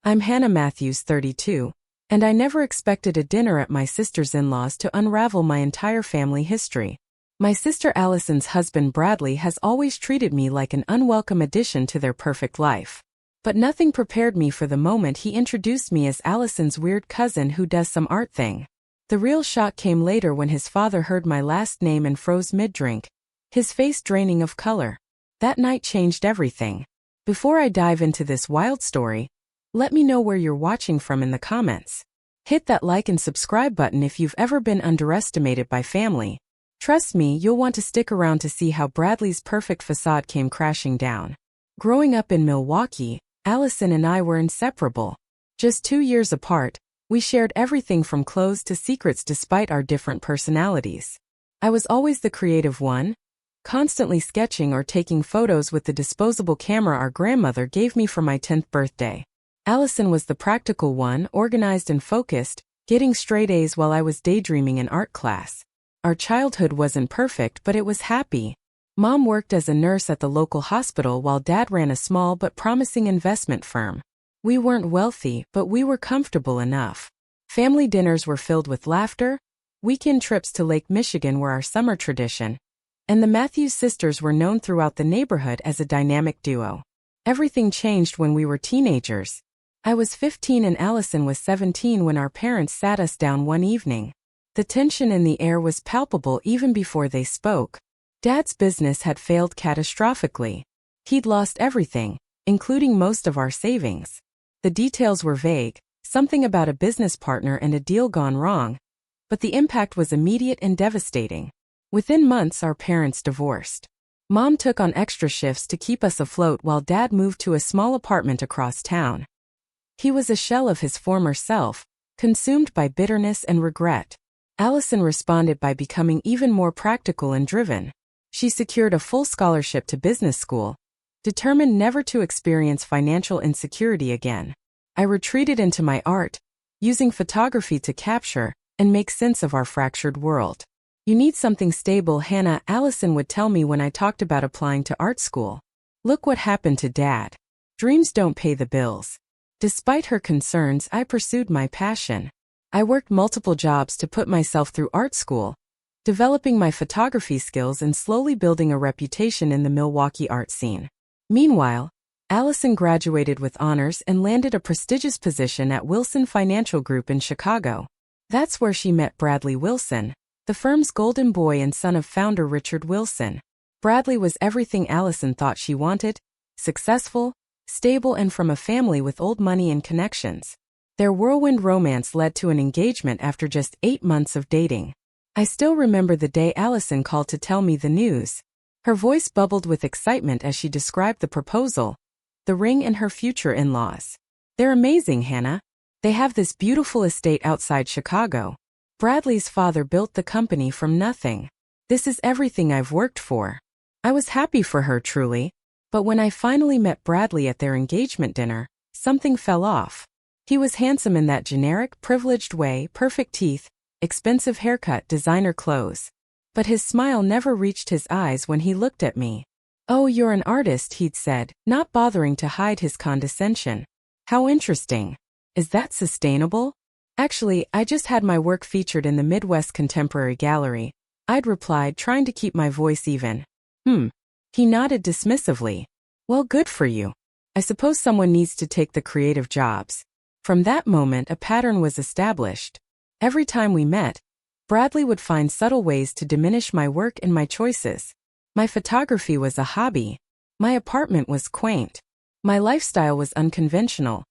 I'm Hannah Matthews, 32, and I never expected a dinner at my sister's in-laws to unravel my entire family history. My sister Allison's husband Bradley has always treated me like an unwelcome addition to their perfect life. But nothing prepared me for the moment he introduced me as Allison's weird cousin who does some art thing. The real shock came later when his father heard my last name and froze mid-drink, his face draining of color. That night changed everything. Before I dive into this wild story, let me know where you're watching from in the comments. Hit that like and subscribe button if you've ever been underestimated by family. Trust me, you'll want to stick around to see how Bradley's perfect facade came crashing down. Growing up in Milwaukee, Allison and I were inseparable. Just 2 years apart, we shared everything from clothes to secrets despite our different personalities. I was always the creative one, constantly sketching or taking photos with the disposable camera our grandmother gave me for my 10th birthday. Allison was the practical one, organized and focused, getting straight A's while I was daydreaming in art class. Our childhood wasn't perfect, but it was happy. Mom worked as a nurse at the local hospital while Dad ran a small but promising investment firm. We weren't wealthy, but we were comfortable enough. Family dinners were filled with laughter, weekend trips to Lake Michigan were our summer tradition, and the Matthews sisters were known throughout the neighborhood as a dynamic duo. Everything changed when we were teenagers. I was 15 and Allison was 17 when our parents sat us down one evening. The tension in the air was palpable even before they spoke. Dad's business had failed catastrophically. He'd lost everything, including most of our savings. The details were vague, something about a business partner and a deal gone wrong, but the impact was immediate and devastating. Within months, our parents divorced. Mom took on extra shifts to keep us afloat while Dad moved to a small apartment across town. He was a shell of his former self, consumed by bitterness and regret. Allison responded by becoming even more practical and driven. She secured a full scholarship to business school, determined never to experience financial insecurity again. I retreated into my art, using photography to capture and make sense of our fractured world. You need something stable, Hannah, Allison would tell me when I talked about applying to art school. Look what happened to Dad. Dreams don't pay the bills. Despite her concerns, I pursued my passion. I worked multiple jobs to put myself through art school, developing my photography skills and slowly building a reputation in the Milwaukee art scene. Meanwhile, Allison graduated with honors and landed a prestigious position at Wilson Financial Group in Chicago. That's where she met Bradley Wilson, the firm's golden boy and son of founder Richard Wilson. Bradley was everything Allison thought she wanted: successful, stable, and from a family with old money and connections. Their whirlwind romance led to an engagement after just 8 months of dating. I still remember the day Allison called to tell me the news. Her voice bubbled with excitement as she described the proposal, the ring, and her future in-laws. They're amazing, Hannah. They have this beautiful estate outside Chicago. Bradley's father built the company from nothing. This is everything I've worked for. I was happy for her, truly. But when I finally met Bradley at their engagement dinner, something fell off. He was handsome in that generic, privileged way: perfect teeth, expensive haircut, designer clothes. But his smile never reached his eyes when he looked at me. "Oh, you're an artist," he'd said, not bothering to hide his condescension. "How interesting. Is that sustainable?" "Actually, I just had my work featured in the Midwest Contemporary Gallery," I'd replied, trying to keep my voice even. He nodded dismissively. "Well, good for you. I suppose someone needs to take the creative jobs." From that moment, a pattern was established. Every time we met, Bradley would find subtle ways to diminish my work and my choices. My photography was a hobby. My apartment was quaint. My lifestyle was unconventional,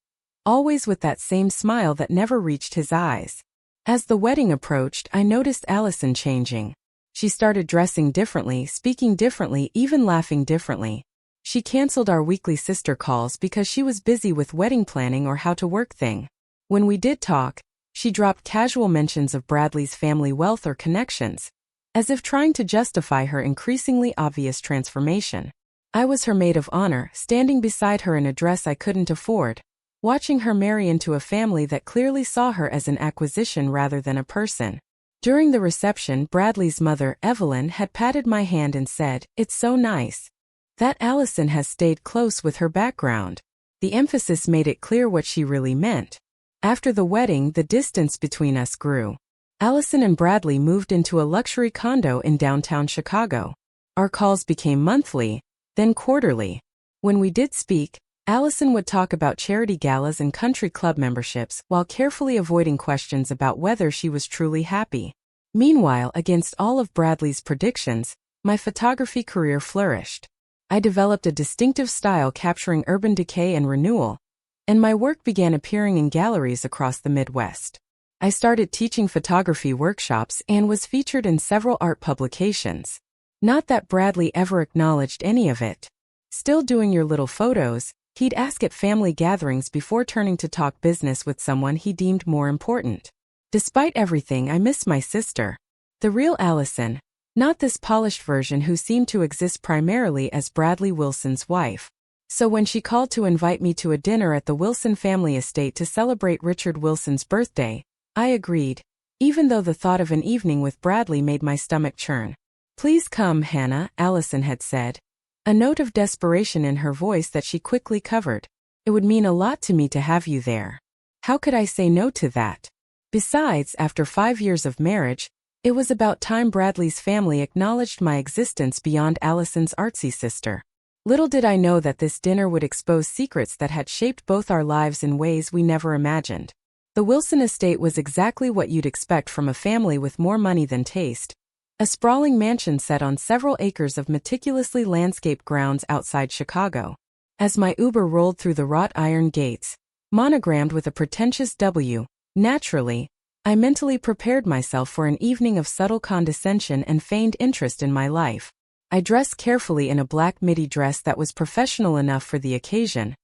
always with that same smile that never reached his eyes. As the wedding approached, I noticed Allison changing. She started dressing differently, speaking differently, even laughing differently. She canceled our weekly sister calls because she was busy with wedding planning or how to work thing. When we did talk, she dropped casual mentions of Bradley's family wealth or connections, as if trying to justify her increasingly obvious transformation. I was her maid of honor, standing beside her in a dress I couldn't afford, watching her marry into a family that clearly saw her as an acquisition rather than a person. During the reception, Bradley's mother, Evelyn, had patted my hand and said, "It's so nice that Allison has stayed close with her background." The emphasis made it clear what she really meant. After the wedding, the distance between us grew. Allison and Bradley moved into a luxury condo in downtown Chicago. Our calls became monthly, then quarterly. When we did speak, Allison would talk about charity galas and country club memberships while carefully avoiding questions about whether she was truly happy. Meanwhile, against all of Bradley's predictions, my photography career flourished. I developed a distinctive style capturing urban decay and renewal, and my work began appearing in galleries across the Midwest. I started teaching photography workshops and was featured in several art publications. Not that Bradley ever acknowledged any of it. "Still doing your little photos?" he'd ask at family gatherings before turning to talk business with someone he deemed more important. Despite everything, I miss my sister. The real Allison, not this polished version who seemed to exist primarily as Bradley Wilson's wife. So when she called to invite me to a dinner at the Wilson family estate to celebrate Richard Wilson's birthday, I agreed, even though the thought of an evening with Bradley made my stomach churn. "Please come, Hannah," Allison had said, a note of desperation in her voice that she quickly covered. "It would mean a lot to me to have you there." How could I say no to that? Besides, after 5 years of marriage, it was about time Bradley's family acknowledged my existence beyond Allison's artsy sister. Little did I know that this dinner would expose secrets that had shaped both our lives in ways we never imagined. The Wilson estate was exactly what you'd expect from a family with more money than taste. A sprawling mansion set on several acres of meticulously landscaped grounds outside Chicago. As my Uber rolled through the wrought iron gates, monogrammed with a pretentious W, naturally, I mentally prepared myself for an evening of subtle condescension and feigned interest in my life. I dressed carefully in a black midi dress that was professional enough for the occasion,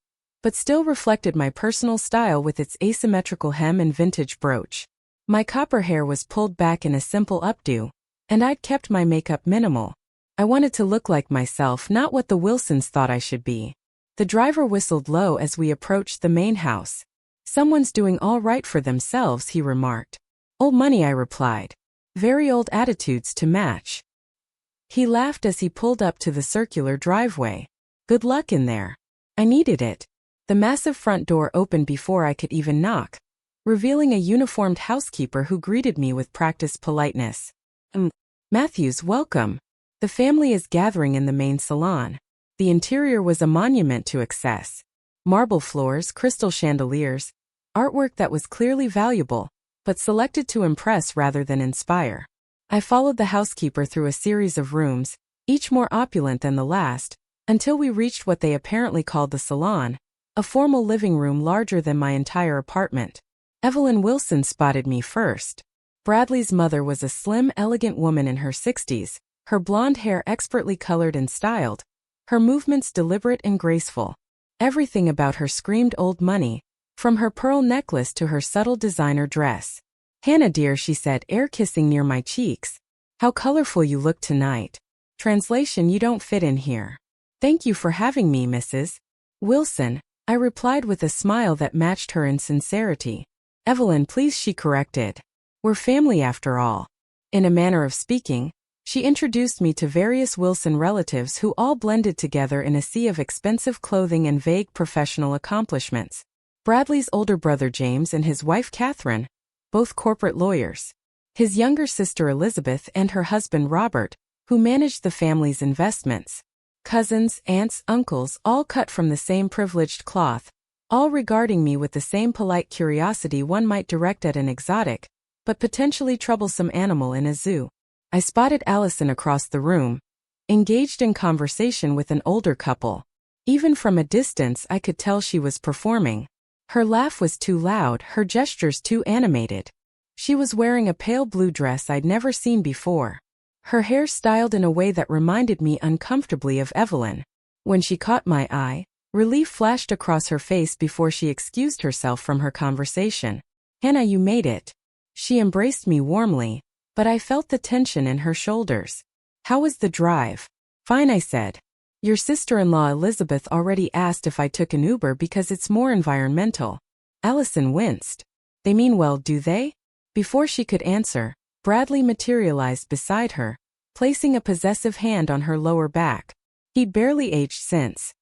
but still reflected my personal style with its asymmetrical hem and vintage brooch. My copper hair was pulled back in a simple updo, and I'd kept my makeup minimal. I wanted to look like myself, not what the Wilsons thought I should be. The driver whistled low as we approached the main house. "Someone's doing all right for themselves," he remarked. "Old money," I replied. "Very old attitudes to match." He laughed as he pulled up to the circular driveway. "Good luck in there." I needed it. The massive front door opened before I could even knock, revealing a uniformed housekeeper who greeted me with practiced politeness. "Matthews, welcome. The family is gathering in the main salon." The interior was a monument to excess. Marble floors, crystal chandeliers, artwork that was clearly valuable, but selected to impress rather than inspire. I followed the housekeeper through a series of rooms, each more opulent than the last, until we reached what they apparently called the salon, a formal living room larger than my entire apartment. Evelyn Wilson spotted me first. Bradley's mother was a slim, elegant woman in her 60s, her blonde hair expertly colored and styled, her movements deliberate and graceful. Everything about her screamed old money, from her pearl necklace to her subtle designer dress. "Hannah dear," she said, air kissing near my cheeks. "How colorful you look tonight." Translation: "You don't fit in here." "Thank you for having me, Mrs. Wilson," I replied with a smile that matched her insincerity. "Evelyn, please," she corrected. "We're family after all." In a manner of speaking, she introduced me to various Wilson relatives who all blended together in a sea of expensive clothing and vague professional accomplishments. Bradley's older brother James and his wife Catherine, both corporate lawyers. His younger sister Elizabeth and her husband Robert, who managed the family's investments. Cousins, aunts, uncles, all cut from the same privileged cloth, all regarding me with the same polite curiosity one might direct at an exotic, but potentially troublesome animal in a zoo. I spotted Allison across the room, engaged in conversation with an older couple. Even from a distance I could tell she was performing. Her laugh was too loud, her gestures too animated. She was wearing a pale blue dress I'd never seen before. Her hair styled in a way that reminded me uncomfortably of Evelyn. When she caught my eye, relief flashed across her face before she excused herself from her conversation. "Hannah, you made it." She embraced me warmly, but I felt the tension in her shoulders. "How was the drive?" "Fine," I said. "Your sister-in-law Elizabeth already asked if I took an Uber because it's more environmental." Allison winced. "They mean well, do they?" Before she could answer, Bradley materialized beside her, placing a possessive hand on her lower back. He'd barely aged since.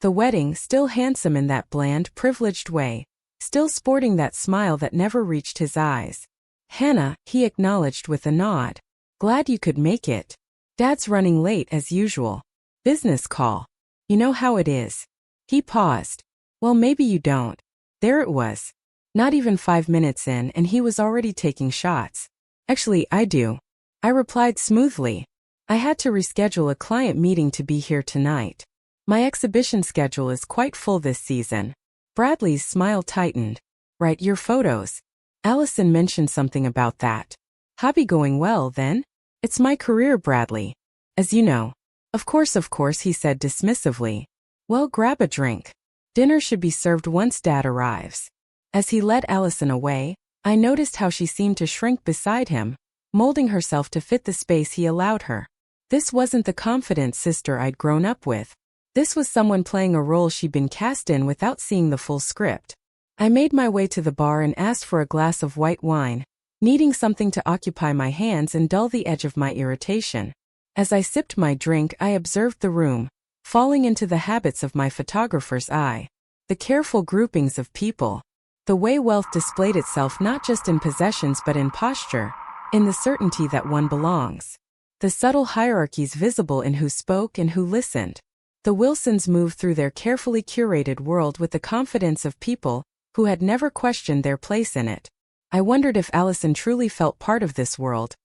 The wedding, still handsome in that bland, privileged way, still sporting that smile that never reached his eyes. "Hannah," he acknowledged with a nod. "Glad you could make it. Dad's running late as usual. Business call. You know how it is." He paused. "Well, maybe you don't." There it was. Not even 5 minutes in and he was already taking shots. "Actually, I do," I replied smoothly. "I had to reschedule a client meeting to be here tonight. My exhibition schedule is quite full this season." Bradley's smile tightened. "Right, your photos. Allison mentioned something about that. Hobby going well, then?" "It's my career, Bradley. As you know." Of course, he said dismissively. "Well, grab a drink. Dinner should be served once Dad arrives." As he led Allison away, I noticed how she seemed to shrink beside him, molding herself to fit the space he allowed her. This wasn't the confident sister I'd grown up with. This was someone playing a role she'd been cast in without seeing the full script. I made my way to the bar and asked for a glass of white wine, needing something to occupy my hands and dull the edge of my irritation. As I sipped my drink, I observed the room, falling into the habits of my photographer's eye. The careful groupings of people. The way wealth displayed itself not just in possessions but in posture, in the certainty that one belongs. The subtle hierarchies visible in who spoke and who listened. The Wilsons moved through their carefully curated world with the confidence of people who had never questioned their place in it. I wondered if Allison truly felt part of this world,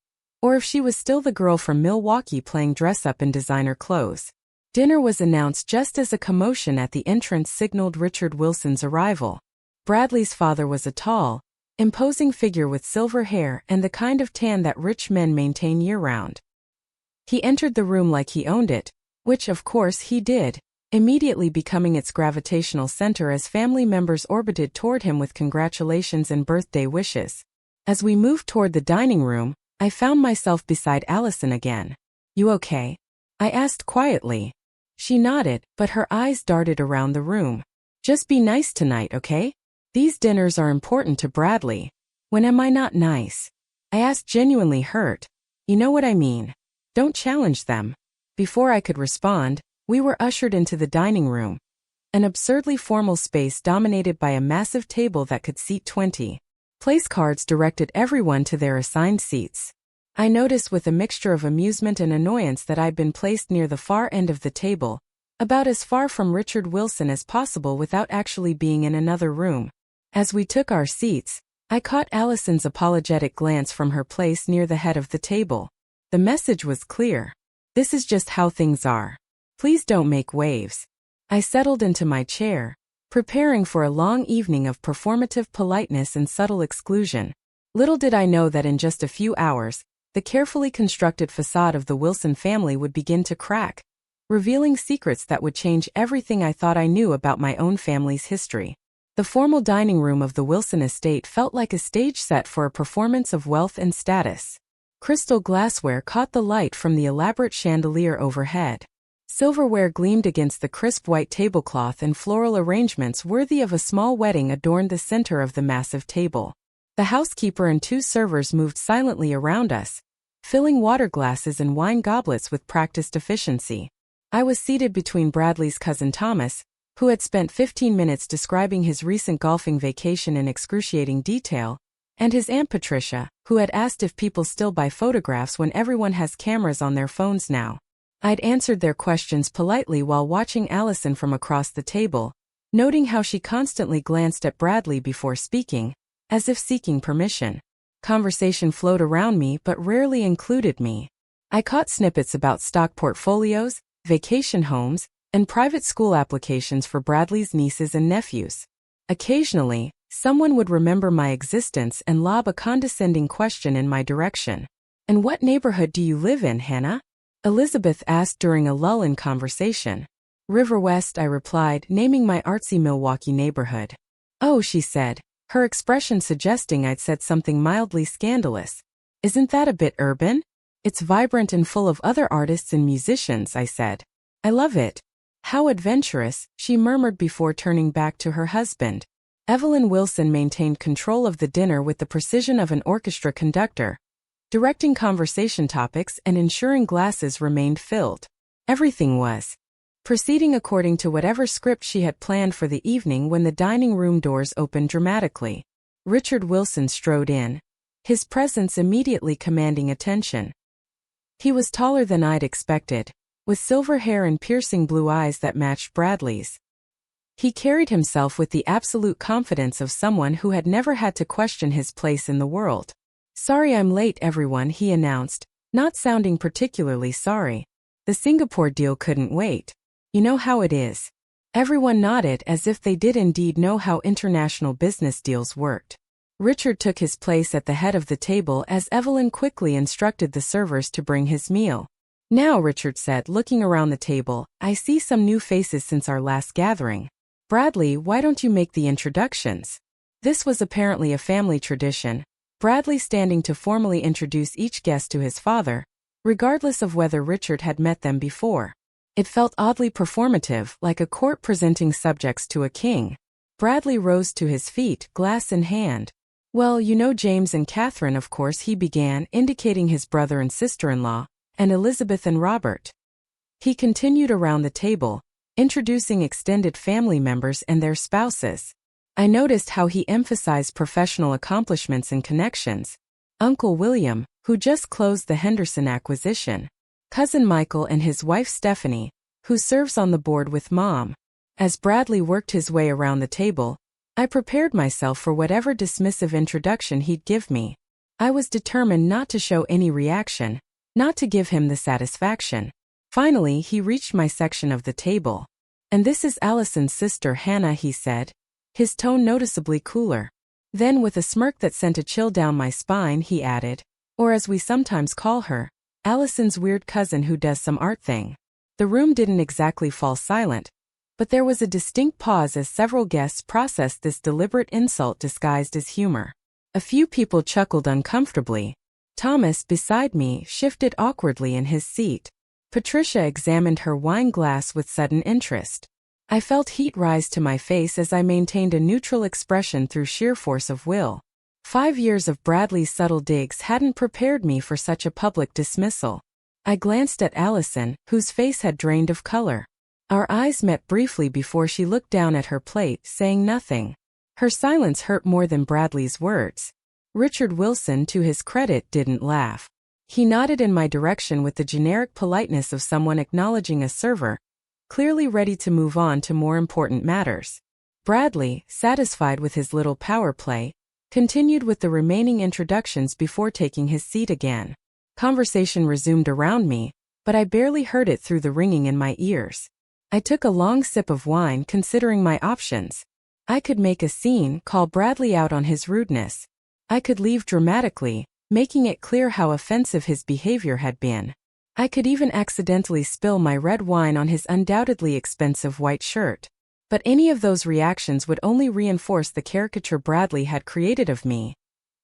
or if she was still the girl from Milwaukee playing dress-up in designer clothes. Dinner was announced just as a commotion at the entrance signaled Richard Wilson's arrival. Bradley's father was a tall, imposing figure with silver hair and the kind of tan that rich men maintain year-round. He entered the room like he owned it, which of course he did, immediately becoming its gravitational center as family members orbited toward him with congratulations and birthday wishes. As we moved toward the dining room, I found myself beside Allison again. "You okay?" I asked quietly. She nodded, but her eyes darted around the room. "Just be nice tonight, okay? These dinners are important to Bradley." "When am I not nice?" I asked, genuinely hurt. "You know what I mean. Don't challenge them." Before I could respond, we were ushered into the dining room, an absurdly formal space dominated by a massive table that could seat 20. Place cards directed everyone to their assigned seats. I noticed with a mixture of amusement and annoyance that I'd been placed near the far end of the table, about as far from Richard Wilson as possible without actually being in another room. As we took our seats, I caught Allison's apologetic glance from her place near the head of the table. The message was clear. This is just how things are. Please don't make waves. I settled into my chair, preparing for a long evening of performative politeness and subtle exclusion. Little did I know that in just a few hours, the carefully constructed facade of the Wilson family would begin to crack, revealing secrets that would change everything I thought I knew about my own family's history. The formal dining room of the Wilson estate felt like a stage set for a performance of wealth and status. Crystal glassware caught the light from the elaborate chandelier overhead. Silverware gleamed against the crisp white tablecloth and floral arrangements worthy of a small wedding adorned the center of the massive table. The housekeeper and 2 servers moved silently around us, filling water glasses and wine goblets with practiced efficiency. I was seated between Bradley's cousin Thomas, who had spent 15 minutes describing his recent golfing vacation in excruciating detail, and his Aunt Patricia, who had asked if people still buy photographs when everyone has cameras on their phones now. I'd answered their questions politely while watching Allison from across the table, noting how she constantly glanced at Bradley before speaking, as if seeking permission. Conversation flowed around me but rarely included me. I caught snippets about stock portfolios, vacation homes, and private school applications for Bradley's nieces and nephews. Occasionally, someone would remember my existence and lob a condescending question in my direction. "And what neighborhood do you live in, Hannah?" Elizabeth asked during a lull in conversation. "River West," I replied, naming my artsy Milwaukee neighborhood. "Oh," she said, her expression suggesting I'd said something mildly scandalous. "Isn't that a bit urban?" "It's vibrant and full of other artists and musicians," I said. "I love it." "How adventurous," she murmured before turning back to her husband. Evelyn Wilson maintained control of the dinner with the precision of an orchestra conductor, directing conversation topics and ensuring glasses remained filled. Everything was proceeding according to whatever script she had planned for the evening when the dining room doors opened dramatically. Richard Wilson strode in, his presence immediately commanding attention. He was taller than I'd expected, with silver hair and piercing blue eyes that matched Bradley's. He carried himself with the absolute confidence of someone who had never had to question his place in the world. "Sorry I'm late, everyone," he announced, not sounding particularly sorry. "The Singapore deal couldn't wait. You know how it is." Everyone nodded as if they did indeed know how international business deals worked. Richard took his place at the head of the table as Evelyn quickly instructed the servers to bring his meal. "Now," Richard said, looking around the table, "I see some new faces since our last gathering. Bradley, why don't you make the introductions?" This was apparently a family tradition, Bradley standing to formally introduce each guest to his father, regardless of whether Richard had met them before. It felt oddly performative, like a court presenting subjects to a king. Bradley rose to his feet, glass in hand. "Well, you know James and Catherine, of course," he began, indicating his brother and sister-in-law, "and Elizabeth and Robert." He continued around the table, introducing extended family members and their spouses. I noticed how he emphasized professional accomplishments and connections. Uncle William, who just closed the Henderson acquisition. Cousin Michael and his wife Stephanie, who serves on the board with Mom. As Bradley worked his way around the table, I prepared myself for whatever dismissive introduction he'd give me. I was determined not to show any reaction, not to give him the satisfaction. Finally, he reached my section of the table. "And this is Allison's sister Hannah," he said, his tone noticeably cooler. Then with a smirk that sent a chill down my spine, he added, "Or as we sometimes call her, Allison's weird cousin who does some art thing." The room didn't exactly fall silent, but there was a distinct pause as several guests processed this deliberate insult disguised as humor. A few people chuckled uncomfortably. Thomas, beside me, shifted awkwardly in his seat. Patricia examined her wine glass with sudden interest. I felt heat rise to my face as I maintained a neutral expression through sheer force of will. 5 years of Bradley's subtle digs hadn't prepared me for such a public dismissal. I glanced at Allison, whose face had drained of color. Our eyes met briefly before she looked down at her plate, saying nothing. Her silence hurt more than Bradley's words. Richard Wilson, to his credit, didn't laugh. He nodded in my direction with the generic politeness of someone acknowledging a server, clearly ready to move on to more important matters. Bradley, satisfied with his little power play, continued with the remaining introductions before taking his seat again. Conversation resumed around me, but I barely heard it through the ringing in my ears. I took a long sip of wine, considering my options. I could make a scene, call Bradley out on his rudeness. I could leave dramatically, making it clear how offensive his behavior had been. I could even accidentally spill my red wine on his undoubtedly expensive white shirt. But any of those reactions would only reinforce the caricature Bradley had created of me,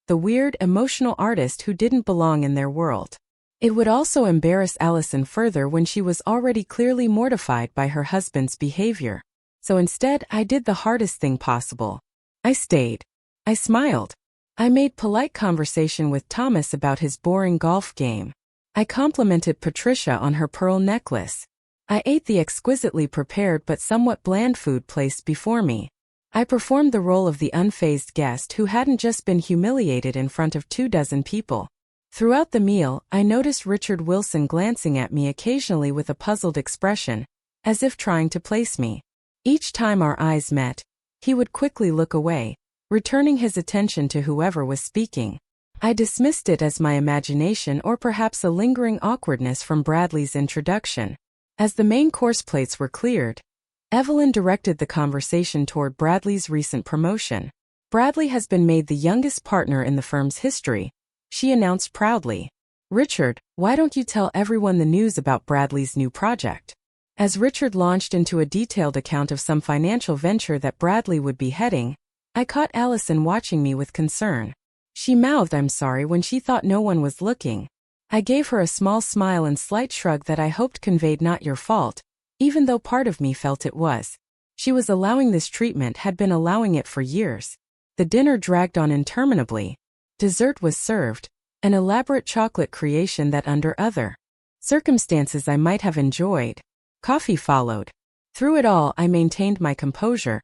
the weird, emotional artist who didn't belong in their world. It would also embarrass Allison further when she was already clearly mortified by her husband's behavior. So instead, I did the hardest thing possible. I stayed. I smiled. I made polite conversation with Thomas about his boring golf game. I complimented Patricia on her pearl necklace. I ate the exquisitely prepared but somewhat bland food placed before me. I performed the role of the unfazed guest who hadn't just been humiliated in front of 24 people. Throughout the meal, I noticed Richard Wilson glancing at me occasionally with a puzzled expression, as if trying to place me. Each time our eyes met, he would quickly look away, returning his attention to whoever was speaking. I dismissed it as my imagination or perhaps a lingering awkwardness from Bradley's introduction. As the main course plates were cleared, Evelyn directed the conversation toward Bradley's recent promotion. "Bradley has been made the youngest partner in the firm's history," she announced proudly. "Richard, why don't you tell everyone the news about Bradley's new project?" As Richard launched into a detailed account of some financial venture that Bradley would be heading, I caught Allison watching me with concern. She mouthed "I'm sorry" when she thought no one was looking. I gave her a small smile and slight shrug that I hoped conveyed "not your fault," even though part of me felt it was. She was allowing this treatment, had been allowing it for years. The dinner dragged on interminably. Dessert was served, an elaborate chocolate creation that under other circumstances I might have enjoyed. Coffee followed. Through it all, I maintained my composure,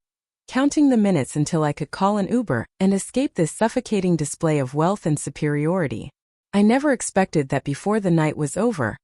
counting the minutes until I could call an Uber and escape this suffocating display of wealth and superiority. I never expected that before the night was over,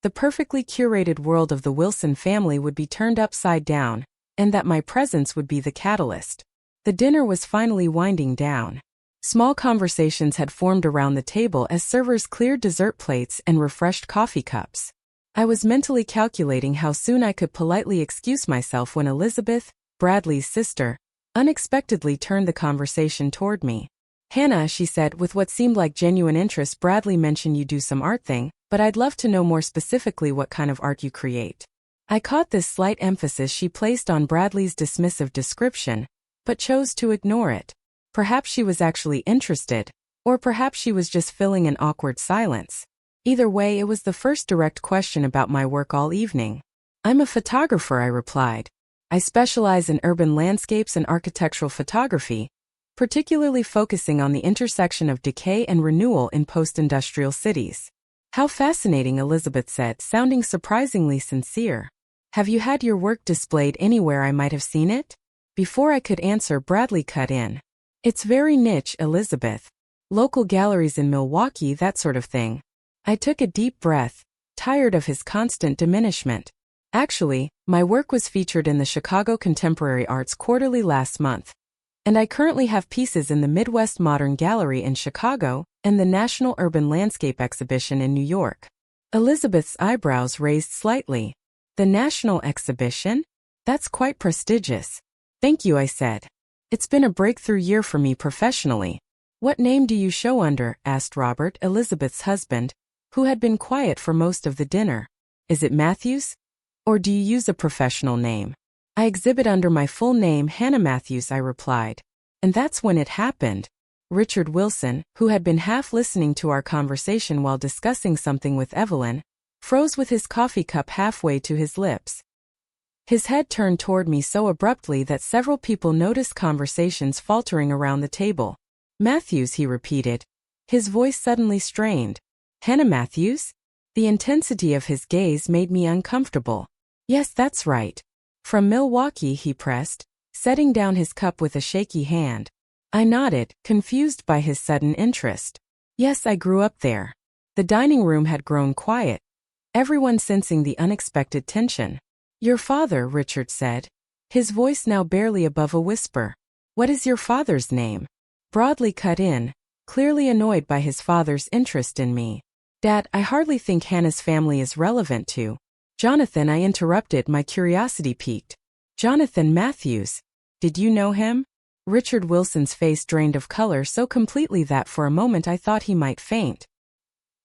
the perfectly curated world of the Wilson family would be turned upside down, and that my presence would be the catalyst. The dinner was finally winding down. Small conversations had formed around the table as servers cleared dessert plates and refreshed coffee cups. I was mentally calculating how soon I could politely excuse myself when Elizabeth, Bradley's sister, unexpectedly turned the conversation toward me. "Hannah," she said with what seemed like genuine interest, "Bradley mentioned you do some art thing, but I'd love to know more specifically what kind of art you create." I caught this slight emphasis she placed on Bradley's dismissive description, but chose to ignore it. Perhaps she was actually interested, or perhaps she was just filling an awkward silence. Either way, it was the first direct question about my work all evening. "I'm a photographer," I replied. "I specialize in urban landscapes and architectural photography, particularly focusing on the intersection of decay and renewal in post-industrial cities." "How fascinating," Elizabeth said, sounding surprisingly sincere. "Have you had your work displayed anywhere I might have seen it?" Before I could answer, Bradley cut in. "It's very niche, Elizabeth. Local galleries in Milwaukee, that sort of thing." I took a deep breath, tired of his constant diminishment. "Actually, my work was featured in the Chicago Contemporary Arts Quarterly last month, and I currently have pieces in the Midwest Modern Gallery in Chicago and the National Urban Landscape Exhibition in New York." Elizabeth's eyebrows raised slightly. "The National Exhibition? That's quite prestigious." "Thank you," I said. "It's been a breakthrough year for me professionally." "What name do you show under?" asked Robert, Elizabeth's husband, who had been quiet for most of the dinner. "Is it Matthews? Or do you use a professional name?" "I exhibit under my full name, Hannah Matthews," I replied. And that's when it happened. Richard Wilson, who had been half listening to our conversation while discussing something with Evelyn, froze with his coffee cup halfway to his lips. His head turned toward me so abruptly that several people noticed conversations faltering around the table. "Matthews," he repeated, his voice suddenly strained. "Hannah Matthews?" The intensity of his gaze made me uncomfortable. "Yes, that's right. From Milwaukee," he pressed, setting down his cup with a shaky hand. I nodded, confused by his sudden interest. "Yes, I grew up there." The dining room had grown quiet, everyone sensing the unexpected tension. "Your father," Richard said, his voice now barely above a whisper. "What is your father's name?" Broadly cut in, clearly annoyed by his father's interest in me. "Dad, I hardly think Hannah's family is relevant to." "Jonathan," I interrupted, my curiosity piqued. "Jonathan Matthews. Did you know him?" Richard Wilson's face drained of color so completely that for a moment I thought he might faint.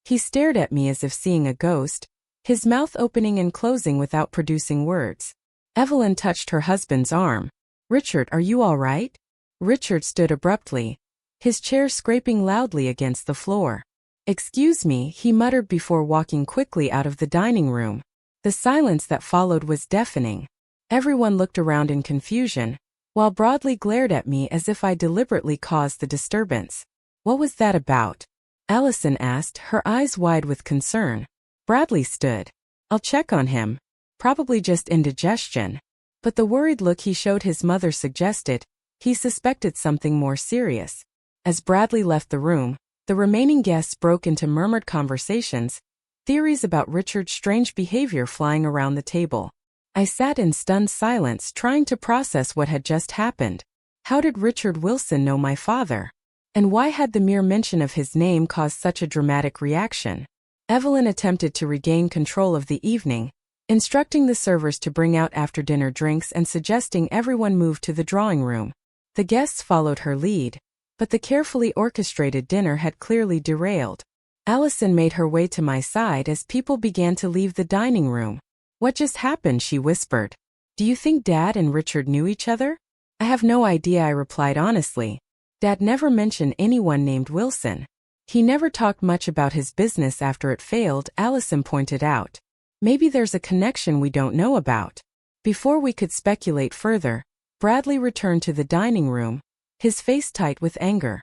He stared at me as if seeing a ghost, his mouth opening and closing without producing words. Evelyn touched her husband's arm. "Richard, are you all right?" Richard stood abruptly, his chair scraping loudly against the floor. "Excuse me," he muttered before walking quickly out of the dining room. The silence that followed was deafening. Everyone looked around in confusion, while Broadly glared at me as if I deliberately caused the disturbance. "What was that about?" Allison asked, her eyes wide with concern. Bradley stood. "I'll check on him. Probably just indigestion." But the worried look he showed his mother suggested he suspected something more serious. As Bradley left the room, the remaining guests broke into murmured conversations, theories about Richard's strange behavior flying around the table. I sat in stunned silence, trying to process what had just happened. How did Richard Wilson know my father? And why had the mere mention of his name caused such a dramatic reaction? Evelyn attempted to regain control of the evening, instructing the servers to bring out after-dinner drinks and suggesting everyone move to the drawing room. The guests followed her lead, but the carefully orchestrated dinner had clearly derailed. Allison made her way to my side as people began to leave the dining room. "What just happened?" she whispered. "Do you think Dad and Richard knew each other?" "I have no idea," I replied honestly. "Dad never mentioned anyone named Wilson. He never talked much about his business after it failed," Allison pointed out. "Maybe there's a connection we don't know about." Before we could speculate further, Bradley returned to the dining room, his face tight with anger.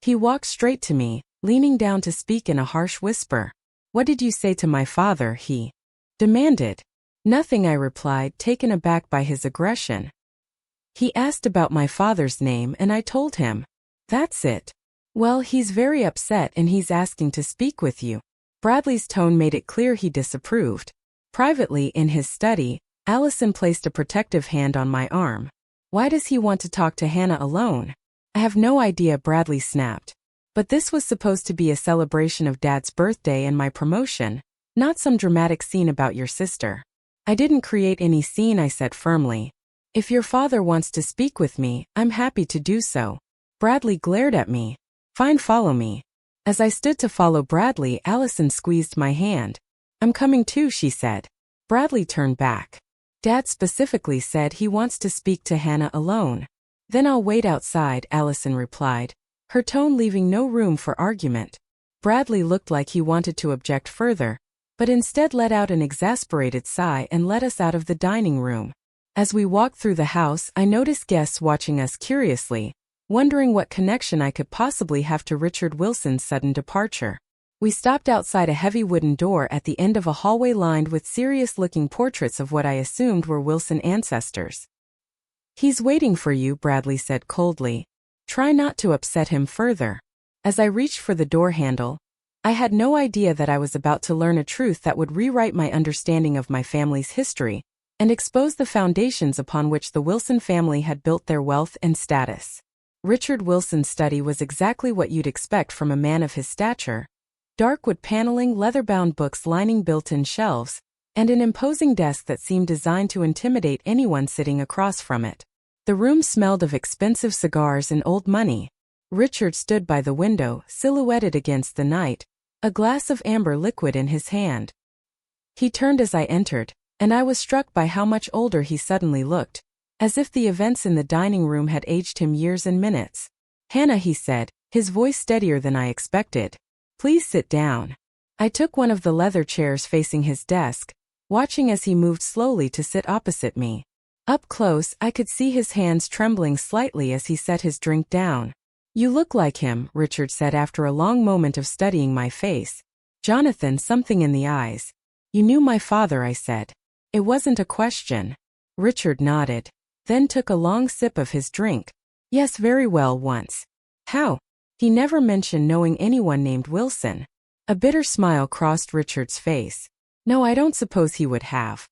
He walked straight to me, leaning down to speak in a harsh whisper. "What did you say to my father?" he demanded. Nothing, I replied, taken aback by his aggression. He asked about my father's name and I told him. That's it. Well, he's very upset and he's asking to speak with you. Bradley's tone made it clear he disapproved. Privately, in his study, Allison placed a protective hand on my arm. Why does he want to talk to Hannah alone? I have no idea, Bradley snapped. But this was supposed to be a celebration of Dad's birthday and my promotion, not some dramatic scene about your sister. I didn't create any scene, I said firmly. If your father wants to speak with me, I'm happy to do so. Bradley glared at me. Fine, follow me. As I stood to follow Bradley, Allison squeezed my hand. I'm coming too, she said. Bradley turned back. Dad specifically said he wants to speak to Hannah alone. Then I'll wait outside, Allison replied, her tone leaving no room for argument. Bradley looked like he wanted to object further, but instead let out an exasperated sigh and led us out of the dining room. As we walked through the house, I noticed guests watching us curiously, wondering what connection I could possibly have to Richard Wilson's sudden departure. We stopped outside a heavy wooden door at the end of a hallway lined with serious-looking portraits of what I assumed were Wilson ancestors. He's waiting for you, Bradley said coldly. Try not to upset him further. As I reached for the door handle, I had no idea that I was about to learn a truth that would rewrite my understanding of my family's history and expose the foundations upon which the Wilson family had built their wealth and status. Richard Wilson's study was exactly what you'd expect from a man of his stature. Dark wood paneling, leather-bound books lining built-in shelves, and an imposing desk that seemed designed to intimidate anyone sitting across from it. The room smelled of expensive cigars and old money. Richard stood by the window, silhouetted against the night, a glass of amber liquid in his hand. He turned as I entered, and I was struck by how much older he suddenly looked, as if the events in the dining room had aged him years and minutes. Hannah, he said, his voice steadier than I expected. Please sit down. I took one of the leather chairs facing his desk, watching as he moved slowly to sit opposite me. Up close, I could see his hands trembling slightly as he set his drink down. You look like him, Richard said after a long moment of studying my face. Jonathan, something in the eyes. You knew my father, I said. It wasn't a question. Richard nodded, then took a long sip of his drink. Yes, very well, once. How? He never mentioned knowing anyone named Wilson. A bitter smile crossed Richard's face. No, I don't suppose he would have.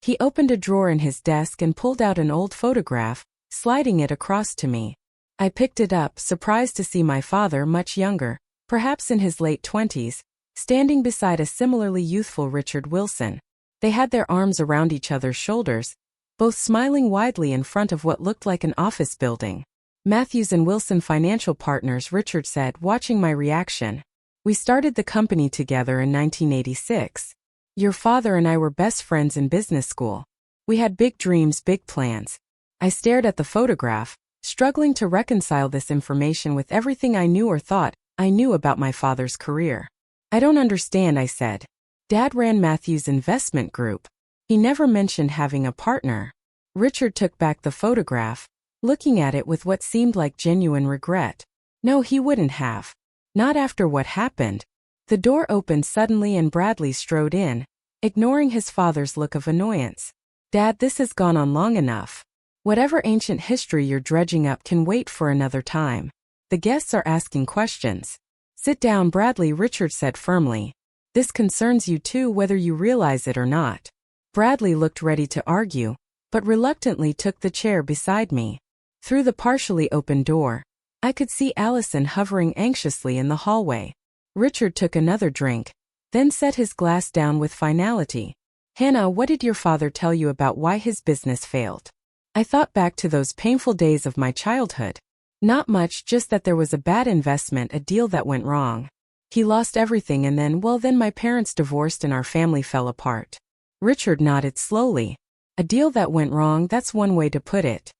He opened a drawer in his desk and pulled out an old photograph, sliding it across to me. I picked it up, surprised to see my father, much younger, perhaps in his late 20s, standing beside a similarly youthful Richard Wilson. They had their arms around each other's shoulders, both smiling widely in front of what looked like an office building. Matthews and Wilson financial partners, Richard said, watching my reaction. We started the company together in 1986. Your father and I were best friends in business school. We had big dreams, big plans. I stared at the photograph, struggling to reconcile this information with everything I knew or thought I knew about my father's career. I don't understand, I said. Dad ran Matthews' investment group. He never mentioned having a partner. Richard took back the photograph, looking at it with what seemed like genuine regret. No, he wouldn't have. Not after what happened. The door opened suddenly and Bradley strode in, ignoring his father's look of annoyance. Dad, this has gone on long enough. Whatever ancient history you're dredging up can wait for another time. The guests are asking questions. Sit down, Bradley, Richard said firmly. This concerns you too, whether you realize it or not. Bradley looked ready to argue, but reluctantly took the chair beside me. Through the partially open door, I could see Allison hovering anxiously in the hallway. Richard took another drink, then set his glass down with finality. Hannah, what did your father tell you about why his business failed? I thought back to those painful days of my childhood. Not much, just that there was a bad investment, a deal that went wrong. He lost everything and then my parents divorced and our family fell apart. Richard nodded slowly. A deal that went wrong, that's one way to put it.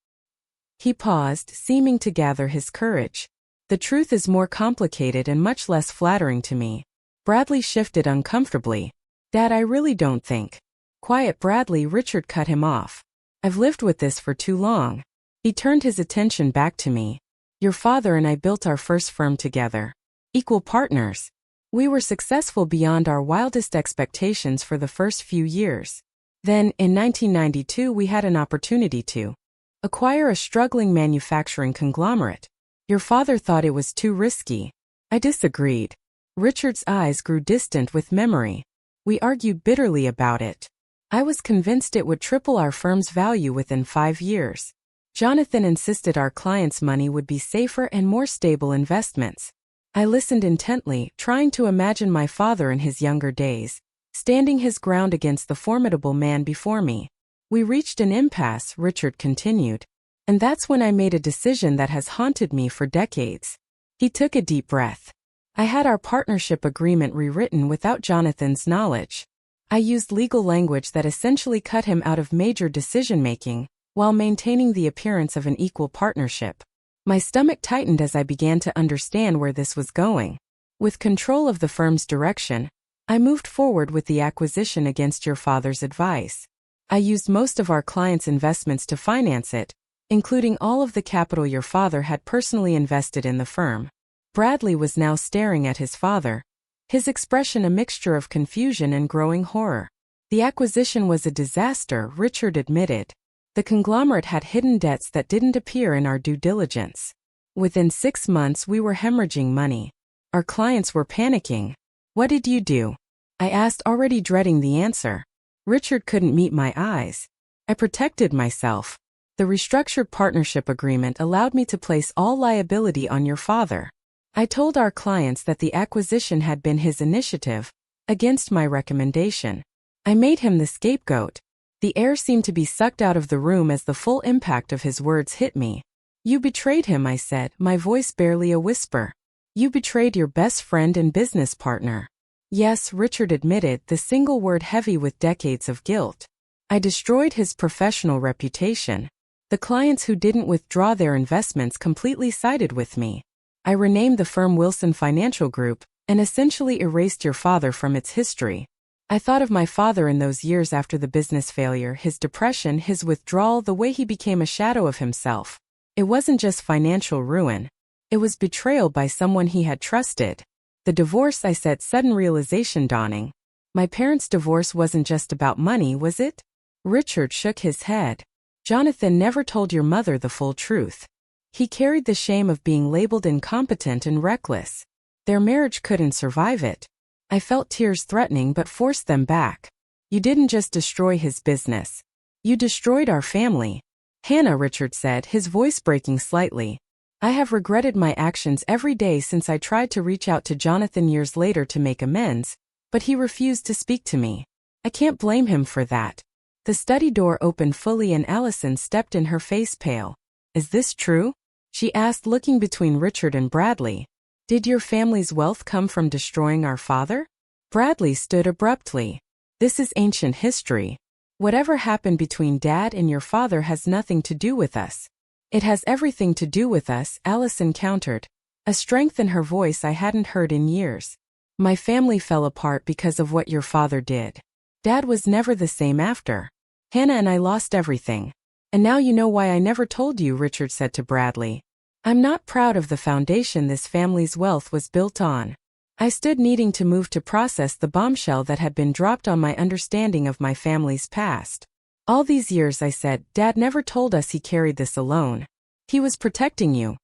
He paused, seeming to gather his courage. The truth is more complicated and much less flattering to me. Bradley shifted uncomfortably. Dad, I really don't think. Quiet, Bradley, Richard cut him off. I've lived with this for too long. He turned his attention back to me. Your father and I built our first firm together. Equal partners. We were successful beyond our wildest expectations for the first few years. Then, in 1992, we had an opportunity to acquire a struggling manufacturing conglomerate. Your father thought it was too risky. I disagreed. Richard's eyes grew distant with memory. We argued bitterly about it. I was convinced it would triple our firm's value within 5 years. Jonathan insisted our clients' money would be safer and more stable investments. I listened intently, trying to imagine my father in his younger days, standing his ground against the formidable man before me. We reached an impasse, Richard continued. And that's when I made a decision that has haunted me for decades. He took a deep breath. I had our partnership agreement rewritten without Jonathan's knowledge. I used legal language that essentially cut him out of major decision-making, while maintaining the appearance of an equal partnership. My stomach tightened as I began to understand where this was going. With control of the firm's direction, I moved forward with the acquisition against your father's advice. I used most of our clients' investments to finance it, including all of the capital your father had personally invested in the firm. Bradley was now staring at his father, his expression a mixture of confusion and growing horror. The acquisition was a disaster, Richard admitted. The conglomerate had hidden debts that didn't appear in our due diligence. Within 6 months we were hemorrhaging money. Our clients were panicking. What did you do? I asked, already dreading the answer. Richard couldn't meet my eyes. I protected myself. The restructured partnership agreement allowed me to place all liability on your father. I told our clients that the acquisition had been his initiative, against my recommendation. I made him the scapegoat. The air seemed to be sucked out of the room as the full impact of his words hit me. You betrayed him, I said, my voice barely a whisper. You betrayed your best friend and business partner. Yes, Richard admitted, the single word heavy with decades of guilt. I destroyed his professional reputation. The clients who didn't withdraw their investments completely sided with me. I renamed the firm Wilson Financial Group, and essentially erased your father from its history. I thought of my father in those years after the business failure, his depression, his withdrawal, the way he became a shadow of himself. It wasn't just financial ruin. It was betrayal by someone he had trusted. The divorce, I said, sudden realization dawning. My parents' divorce wasn't just about money, was it? Richard shook his head. Jonathan never told your mother the full truth. He carried the shame of being labeled incompetent and reckless. Their marriage couldn't survive it. I felt tears threatening but forced them back. You didn't just destroy his business. You destroyed our family. Hannah, Richard said, his voice breaking slightly. I have regretted my actions every day since I tried to reach out to Jonathan years later to make amends, but he refused to speak to me. I can't blame him for that. The study door opened fully and Allison stepped in, her face pale. Is this true? She asked, looking between Richard and Bradley. Did your family's wealth come from destroying our father? Bradley stood abruptly. This is ancient history. Whatever happened between Dad and your father has nothing to do with us. It has everything to do with us, Allison countered, a strength in her voice I hadn't heard in years. My family fell apart because of what your father did. Dad was never the same after. Hannah and I lost everything. And now you know why I never told you, Richard said to Bradley. I'm not proud of the foundation this family's wealth was built on. I stood needing to move to process the bombshell that had been dropped on my understanding of my family's past. All these years, I said, Dad never told us he carried this alone. He was protecting you.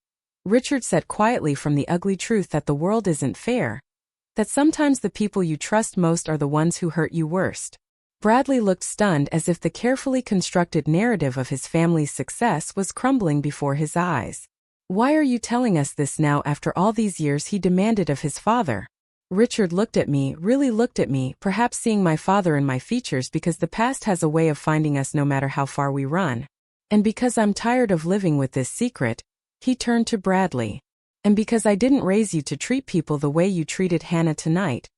Richard said quietly, from the ugly truth that the world isn't fair. That sometimes the people you trust most are the ones who hurt you worst. Bradley looked stunned, as if the carefully constructed narrative of his family's success was crumbling before his eyes. Why are you telling us this now after all these years? He demanded of his father. Richard looked at me, really looked at me, perhaps seeing my father in my features, because the past has a way of finding us no matter how far we run. And because I'm tired of living with this secret, he turned to Bradley. And because I didn't raise you to treat people the way you treated Hannah tonight.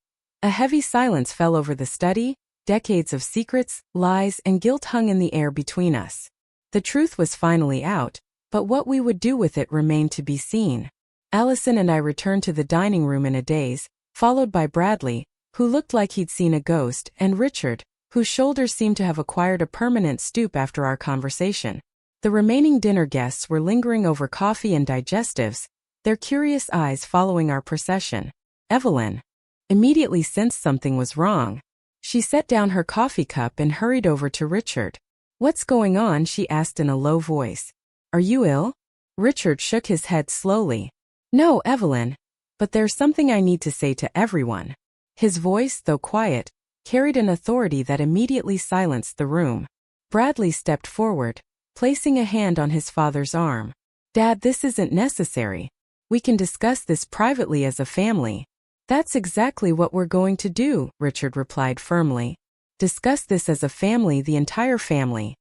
A heavy silence fell over the study. Decades of secrets, lies, and guilt hung in the air between us. The truth was finally out, but what we would do with it remained to be seen. Allison and I returned to the dining room in a daze, followed by Bradley, who looked like he'd seen a ghost, and Richard, whose shoulders seemed to have acquired a permanent stoop after our conversation. The remaining dinner guests were lingering over coffee and digestives, their curious eyes following our procession. Evelyn immediately sensed something was wrong. She set down her coffee cup and hurried over to Richard. "What's going on?" she asked in a low voice. "Are you ill?" Richard shook his head slowly. "No, Evelyn. But there's something I need to say to everyone." His voice, though quiet, carried an authority that immediately silenced the room. Bradley stepped forward, placing a hand on his father's arm. "Dad, this isn't necessary. We can discuss this privately as a family." "That's exactly what we're going to do," Richard replied firmly. "Discuss this as a family, the entire family."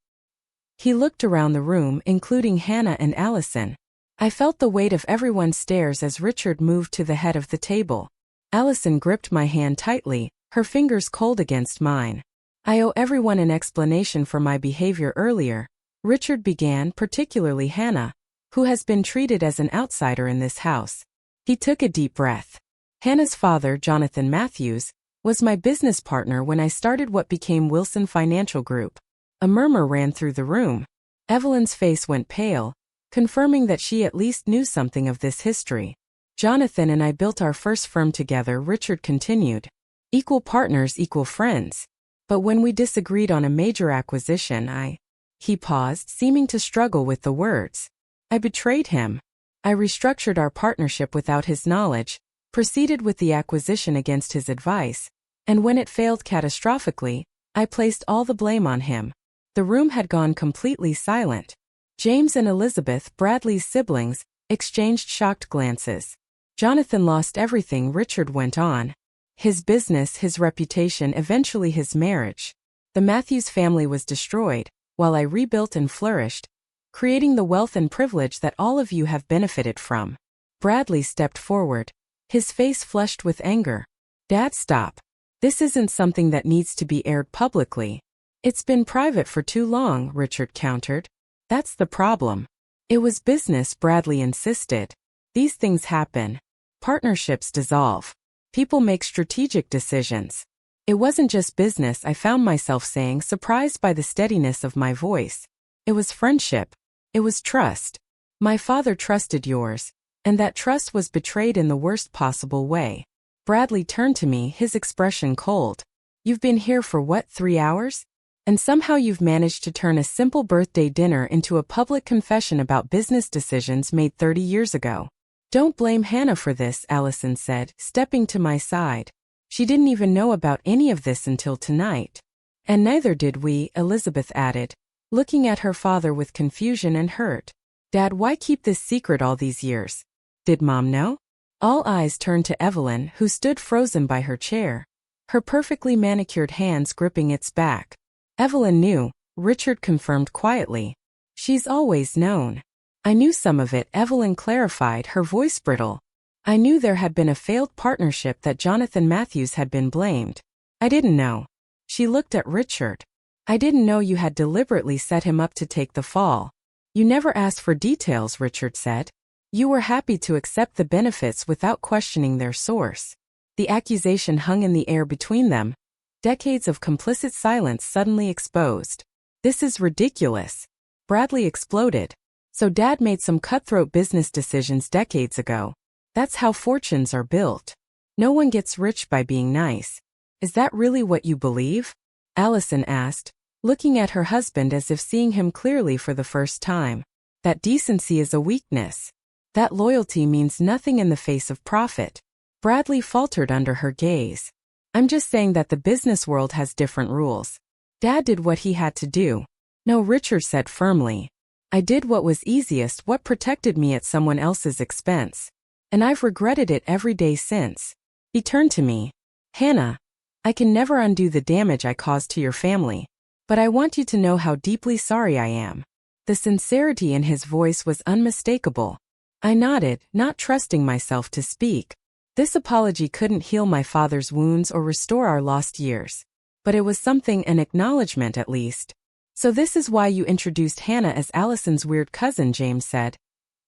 He looked around the room, including Hannah and Allison. I felt the weight of everyone's stares as Richard moved to the head of the table. Allison gripped my hand tightly, her fingers cold against mine. "I owe everyone an explanation for my behavior earlier," Richard began, particularly Hannah, who has been treated as an outsider in this house. He took a deep breath. Hannah's father, Jonathan Matthews, was my business partner when I started what became Wilson Financial Group. A murmur ran through the room. Evelyn's face went pale, confirming that she at least knew something of this history. "Jonathan and I built our first firm together," Richard continued. "Equal partners, equal friends. But when we disagreed on a major acquisition, He paused, seeming to struggle with the words. "I betrayed him. I restructured our partnership without his knowledge, proceeded with the acquisition against his advice, and when it failed catastrophically, I placed all the blame on him." The room had gone completely silent. James and Elizabeth, Bradley's siblings, exchanged shocked glances. "Jonathan lost everything," Richard went on. "His business, his reputation, eventually his marriage. The Matthews family was destroyed, while I rebuilt and flourished, creating the wealth and privilege that all of you have benefited from." Bradley stepped forward, his face flushed with anger. "Dad, stop. This isn't something that needs to be aired publicly." "It's been private for too long," Richard countered. "That's the problem." "It was business," Bradley insisted. "These things happen. Partnerships dissolve. People make strategic decisions. It wasn't just business," I found myself saying, surprised by the steadiness of my voice. "It was friendship. It was trust. My father trusted yours, and that trust was betrayed in the worst possible way." Bradley turned to me, his expression cold. "You've been here for what, 3 hours? And somehow you've managed to turn a simple birthday dinner into a public confession about business decisions made 30 years ago." "Don't blame Hannah for this," Allison said, stepping to my side. "She didn't even know about any of this until tonight." "And neither did we," Elizabeth added, looking at her father with confusion and hurt. "Dad, why keep this secret all these years? Did Mom know?" All eyes turned to Evelyn, who stood frozen by her chair, her perfectly manicured hands gripping its back. "Evelyn knew," Richard confirmed quietly. "She's always known." "I knew some of it," Evelyn clarified, her voice brittle. "I knew there had been a failed partnership, that Jonathan Matthews had been blamed. I didn't know." She looked at Richard. "I didn't know you had deliberately set him up to take the fall." "You never asked for details," Richard said. "You were happy to accept the benefits without questioning their source." The accusation hung in the air between them, decades of complicit silence suddenly exposed. "This is ridiculous." Bradley exploded. "So Dad made some cutthroat business decisions decades ago. That's how fortunes are built. No one gets rich by being nice. Is that really what you believe?" Allison asked, looking at her husband as if seeing him clearly for the first time. "That decency is a weakness. That loyalty means nothing in the face of profit." Bradley faltered under her gaze. "I'm just saying that the business world has different rules. Dad did what he had to do." "No," Richard said firmly. "I did what was easiest, what protected me at someone else's expense. And I've regretted it every day since." He turned to me. "Hannah, I can never undo the damage I caused to your family. But I want you to know how deeply sorry I am." The sincerity in his voice was unmistakable. I nodded, not trusting myself to speak. This apology couldn't heal my father's wounds or restore our lost years. But it was something, an acknowledgement at least. "So this is why you introduced Hannah as Allison's weird cousin," James said,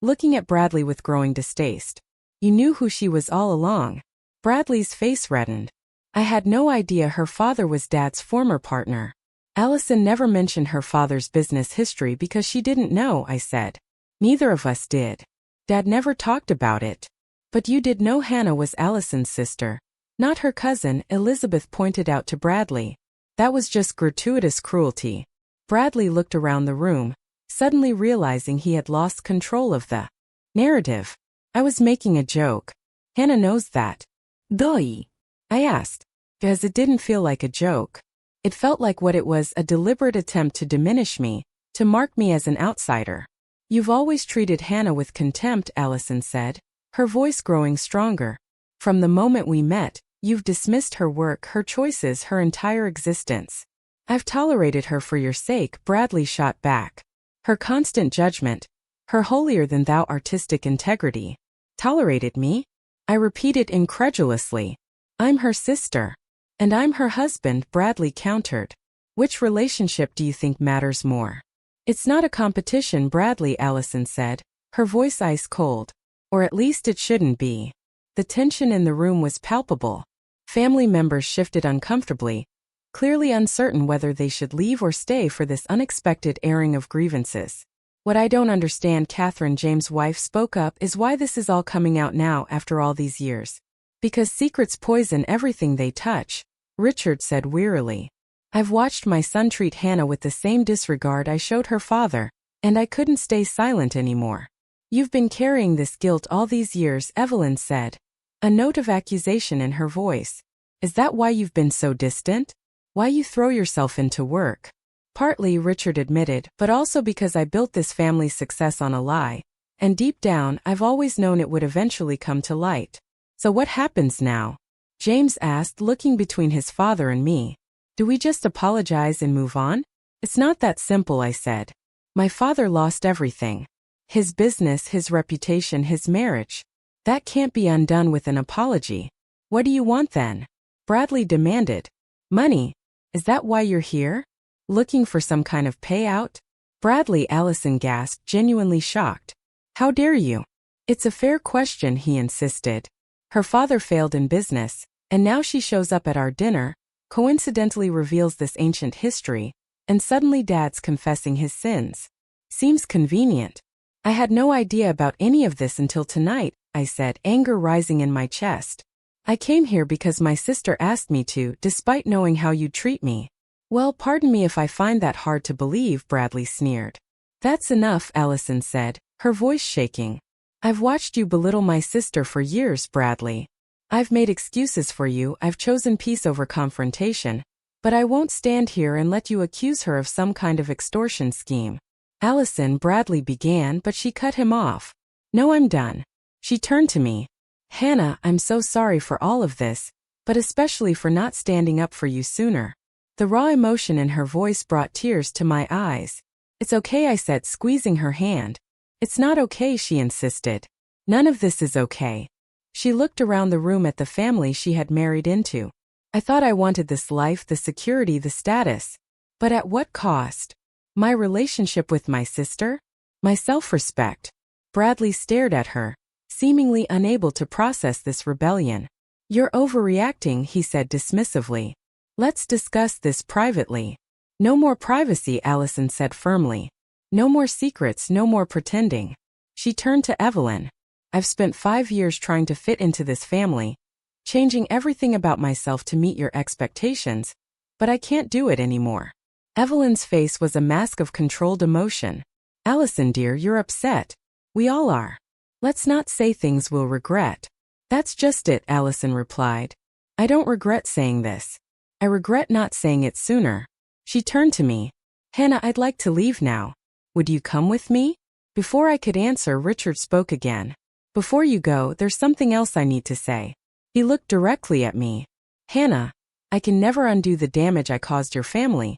looking at Bradley with growing distaste. "You knew who she was all along." Bradley's face reddened. "I had no idea her father was Dad's former partner." "Allison never mentioned her father's business history because she didn't know," I said. "Neither of us did. Dad never talked about it." "But you did know Hannah was Allison's sister." Not her cousin, Elizabeth pointed out to Bradley. That was just gratuitous cruelty. Bradley looked around the room, suddenly realizing he had lost control of the narrative. I was making a joke. Hannah knows that. Doi? I asked, because it didn't feel like a joke. It felt like what it was, a deliberate attempt to diminish me, to mark me as an outsider. You've always treated Hannah with contempt, Allison said, her voice growing stronger. From the moment we met, you've dismissed her work, her choices, her entire existence. I've tolerated her for your sake, Bradley shot back. Her constant judgment, her holier-than-thou artistic integrity. Tolerated me? I repeated incredulously. I'm her sister. And I'm her husband, Bradley countered. Which relationship do you think matters more? It's not a competition, Bradley, Allison said, her voice ice cold. Or at least it shouldn't be. The tension in the room was palpable. Family members shifted uncomfortably, clearly uncertain whether they should leave or stay for this unexpected airing of grievances. What I don't understand, Catherine, James' wife, spoke up, is why this is all coming out now after all these years. Because secrets poison everything they touch, Richard said wearily. I've watched my son treat Hannah with the same disregard I showed her father, and I couldn't stay silent anymore. You've been carrying this guilt all these years, Evelyn said, a note of accusation in her voice. Is that why you've been so distant? Why you throw yourself into work? Partly, Richard admitted, but also because I built this family's success on a lie, and deep down, I've always known it would eventually come to light. So what happens now? James asked, looking between his father and me. Do we just apologize and move on? It's not that simple, I said. My father lost everything. His business, his reputation, his marriage. That can't be undone with an apology. What do you want then? Bradley demanded. Money. Is that why you're here? Looking for some kind of payout? Bradley, Allison gasped, genuinely shocked. How dare you? It's a fair question, he insisted. Her father failed in business, and now she shows up at our dinner, coincidentally reveals this ancient history, and suddenly Dad's confessing his sins. Seems convenient. I had no idea about any of this until tonight, I said, anger rising in my chest. I came here because my sister asked me to, despite knowing how you'd treat me. Well, pardon me if I find that hard to believe, Bradley sneered. That's enough, Allison said, her voice shaking. I've watched you belittle my sister for years, Bradley. I've made excuses for you, I've chosen peace over confrontation, but I won't stand here and let you accuse her of some kind of extortion scheme. Allison, Bradley began, but she cut him off. No, I'm done. She turned to me. Hannah, I'm so sorry for all of this, but especially for not standing up for you sooner. The raw emotion in her voice brought tears to my eyes. It's okay, I said, squeezing her hand. It's not okay, she insisted. None of this is okay. She looked around the room at the family she had married into. I thought I wanted this life, the security, the status. But at what cost? My relationship with my sister? My self-respect? Bradley stared at her, seemingly unable to process this rebellion. You're overreacting, he said dismissively. Let's discuss this privately. No more privacy, Allison said firmly. No more secrets, no more pretending. She turned to Evelyn. I've spent 5 years trying to fit into this family, changing everything about myself to meet your expectations, but I can't do it anymore. Evelyn's face was a mask of controlled emotion. Allison, dear, you're upset. We all are. Let's not say things we'll regret. That's just it, Allison replied. I don't regret saying this. I regret not saying it sooner. She turned to me. Hannah, I'd like to leave now. Would you come with me? Before I could answer, Richard spoke again. Before you go, there's something else I need to say. He looked directly at me. Hannah, I can never undo the damage I caused your family,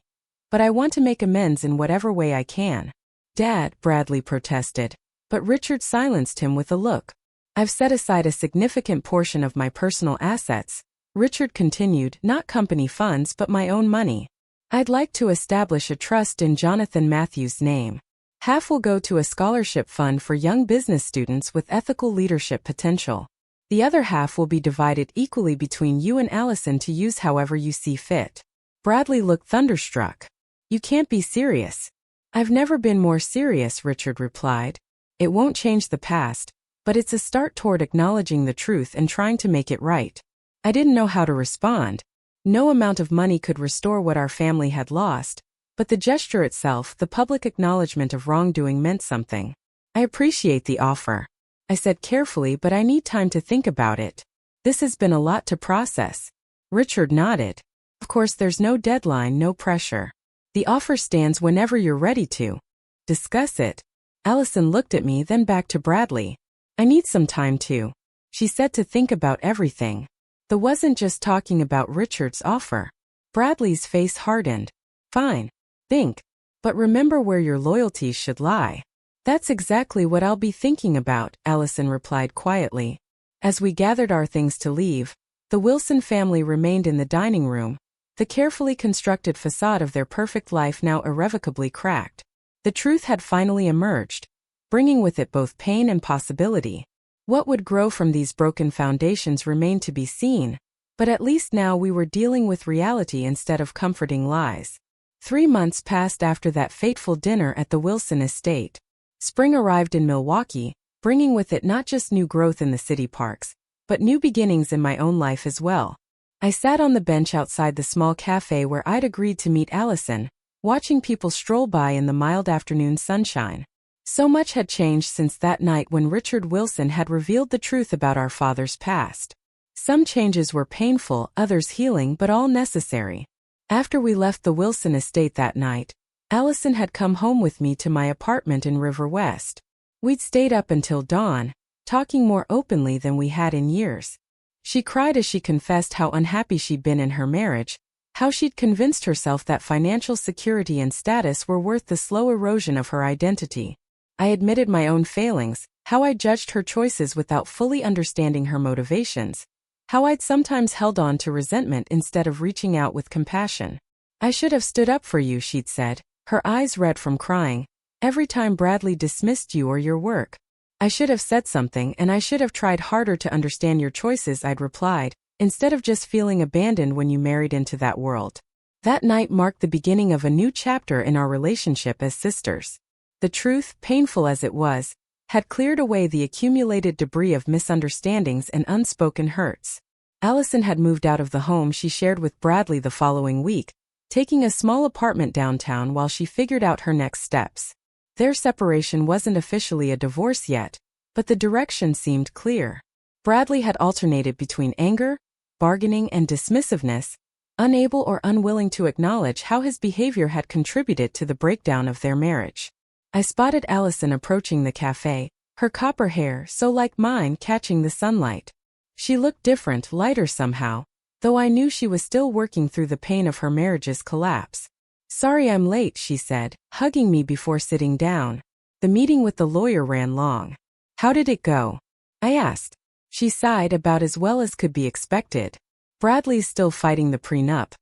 but I want to make amends in whatever way I can. Dad, Bradley protested, but Richard silenced him with a look. I've set aside a significant portion of my personal assets, Richard continued, not company funds but my own money. I'd like to establish a trust in Jonathan Matthews' name. Half will go to a scholarship fund for young business students with ethical leadership potential. The other half will be divided equally between you and Allison to use however you see fit. Bradley looked thunderstruck. You can't be serious. I've never been more serious, Richard replied. It won't change the past, but it's a start toward acknowledging the truth and trying to make it right. I didn't know how to respond. No amount of money could restore what our family had lost, but the gesture itself, the public acknowledgement of wrongdoing, meant something. I appreciate the offer, I said carefully, but I need time to think about it. This has been a lot to process. Richard nodded. Of course, there's no deadline, no pressure. The offer stands whenever you're ready to discuss it. Allison looked at me, then back to Bradley. I need some time too, she said, to think about everything. That wasn't just talking about Richard's offer. Bradley's face hardened. Fine. Think. But remember where your loyalties should lie. That's exactly what I'll be thinking about, Allison replied quietly. As we gathered our things to leave, the Wilson family remained in the dining room, the carefully constructed facade of their perfect life now irrevocably cracked. The truth had finally emerged, bringing with it both pain and possibility. What would grow from these broken foundations remained to be seen, but at least now we were dealing with reality instead of comforting lies. 3 months passed after that fateful dinner at the Wilson estate. Spring arrived in Milwaukee, bringing with it not just new growth in the city parks, but new beginnings in my own life as well. I sat on the bench outside the small cafe where I'd agreed to meet Allison, watching people stroll by in the mild afternoon sunshine. So much had changed since that night when Richard Wilson had revealed the truth about our father's past. Some changes were painful, others healing, but all necessary. After we left the Wilson estate that night, Allison had come home with me to my apartment in River West. We'd stayed up until dawn, talking more openly than we had in years. She cried as she confessed how unhappy she'd been in her marriage, how she'd convinced herself that financial security and status were worth the slow erosion of her identity. I admitted my own failings, how I judged her choices without fully understanding her motivations, how I'd sometimes held on to resentment instead of reaching out with compassion. I should have stood up for you, she'd said, her eyes red from crying, every time Bradley dismissed you or your work. I should have said something, and I should have tried harder to understand your choices, I'd replied, instead of just feeling abandoned when you married into that world. That night marked the beginning of a new chapter in our relationship as sisters. The truth, painful as it was, had cleared away the accumulated debris of misunderstandings and unspoken hurts. Allison had moved out of the home she shared with Bradley the following week, taking a small apartment downtown while she figured out her next steps. Their separation wasn't officially a divorce yet, but the direction seemed clear. Bradley had alternated between anger, bargaining, and dismissiveness, unable or unwilling to acknowledge how his behavior had contributed to the breakdown of their marriage. I spotted Allison approaching the cafe, her copper hair, so like mine, catching the sunlight. She looked different, lighter somehow, though I knew she was still working through the pain of her marriage's collapse. Sorry I'm late, she said, hugging me before sitting down. The meeting with the lawyer ran long. How did it go? I asked. She sighed, about as well as could be expected. Bradley's still fighting the prenup,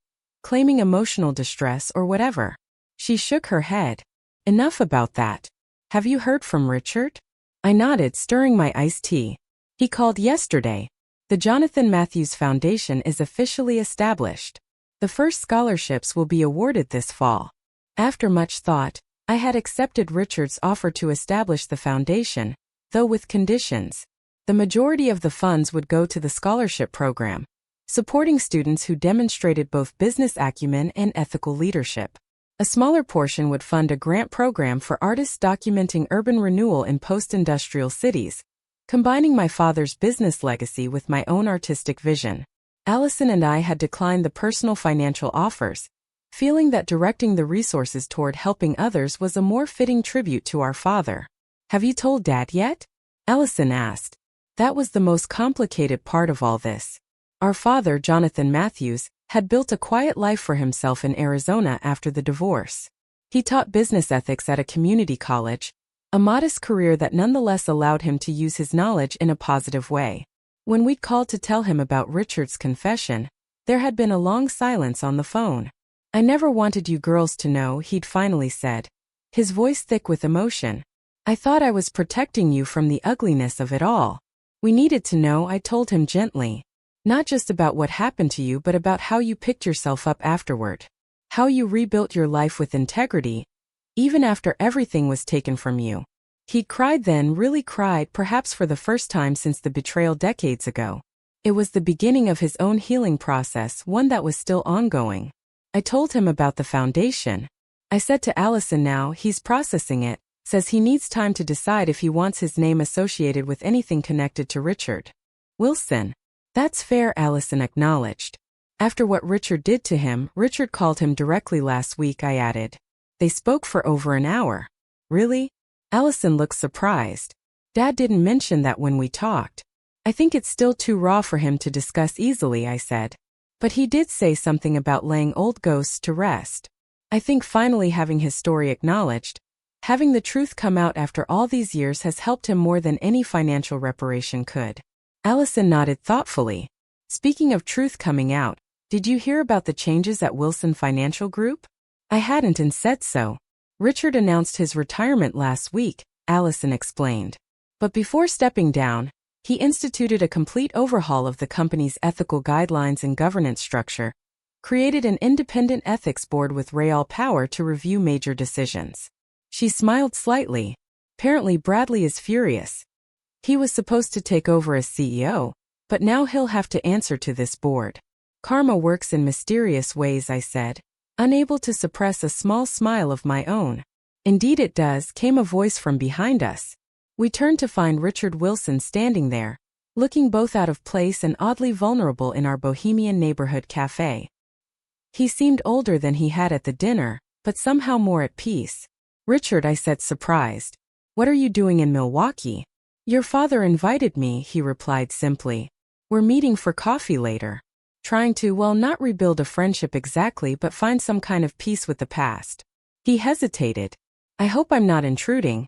claiming emotional distress or whatever. She shook her head. Enough about that. Have you heard from Richard? I nodded, stirring my iced tea. He called yesterday. The Jonathan Matthews Foundation is officially established. The first scholarships will be awarded this fall. After much thought, I had accepted Richard's offer to establish the foundation, though with conditions. The majority of the funds would go to the scholarship program, supporting students who demonstrated both business acumen and ethical leadership. A smaller portion would fund a grant program for artists documenting urban renewal in post-industrial cities, combining my father's business legacy with my own artistic vision. Allison and I had declined the personal financial offers, feeling that directing the resources toward helping others was a more fitting tribute to our father. Have you told Dad yet? Allison asked. That was the most complicated part of all this. Our father, Jonathan Matthews, had built a quiet life for himself in Arizona after the divorce. He taught business ethics at a community college, a modest career that nonetheless allowed him to use his knowledge in a positive way. When we'd called to tell him about Richard's confession, there had been a long silence on the phone. I never wanted you girls to know, he'd finally said, his voice thick with emotion. I thought I was protecting you from the ugliness of it all. We needed to know, I told him gently. Not just about what happened to you, but about how you picked yourself up afterward. How you rebuilt your life with integrity, even after everything was taken from you. He cried then, really cried, perhaps for the first time since the betrayal decades ago. It was the beginning of his own healing process, one that was still ongoing. I told him about the foundation. I said to Allison now he's processing it, says he needs time to decide if he wants his name associated with anything connected to Richard Wilson. That's fair, Allison acknowledged. After what Richard did to him, Richard called him directly last week, I added. They spoke for over an hour. Really? Allison looked surprised. Dad didn't mention that when we talked. I think it's still too raw for him to discuss easily, I said. But he did say something about laying old ghosts to rest. I think finally having his story acknowledged, having the truth come out after all these years has helped him more than any financial reparation could. Allison nodded thoughtfully. Speaking of truth coming out, did you hear about the changes at Wilson Financial Group? I hadn't and said so. Richard announced his retirement last week, Allison explained. But before stepping down, he instituted a complete overhaul of the company's ethical guidelines and governance structure, created an independent ethics board with real power to review major decisions. She smiled slightly. Apparently Bradley is furious. He was supposed to take over as CEO, but now he'll have to answer to this board. Karma works in mysterious ways, I said, unable to suppress a small smile of my own. Indeed it does, came a voice from behind us. We turned to find Richard Wilson standing there, looking both out of place and oddly vulnerable in our bohemian neighborhood cafe. He seemed older than he had at the dinner, but somehow more at peace. Richard, I said, surprised. What are you doing in Milwaukee? Your father invited me, he replied simply. We're meeting for coffee later. Trying to, well, not rebuild a friendship exactly, but find some kind of peace with the past. He hesitated. I hope I'm not intruding,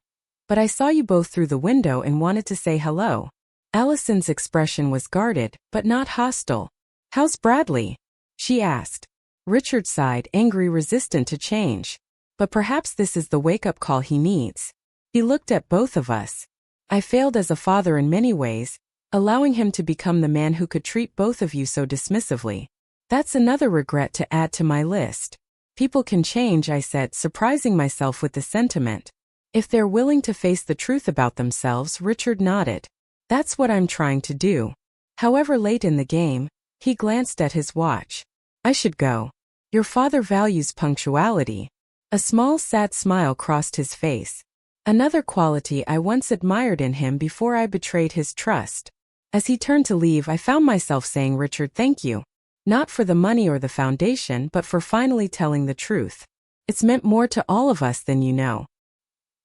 but I saw you both through the window and wanted to say hello. Allison's expression was guarded, but not hostile. How's Bradley? She asked. Richard sighed, angry, resistant to change. But perhaps this is the wake-up call he needs. He looked at both of us. I failed as a father in many ways, allowing him to become the man who could treat both of you so dismissively. That's another regret to add to my list. People can change, I said, surprising myself with the sentiment. If they're willing to face the truth about themselves, Richard nodded. That's what I'm trying to do. However, late in the game, he glanced at his watch. I should go. Your father values punctuality. A small, sad smile crossed his face. Another quality I once admired in him before I betrayed his trust. As he turned to leave, I found myself saying, Richard, thank you. Not for the money or the foundation, but for finally telling the truth. It's meant more to all of us than you know.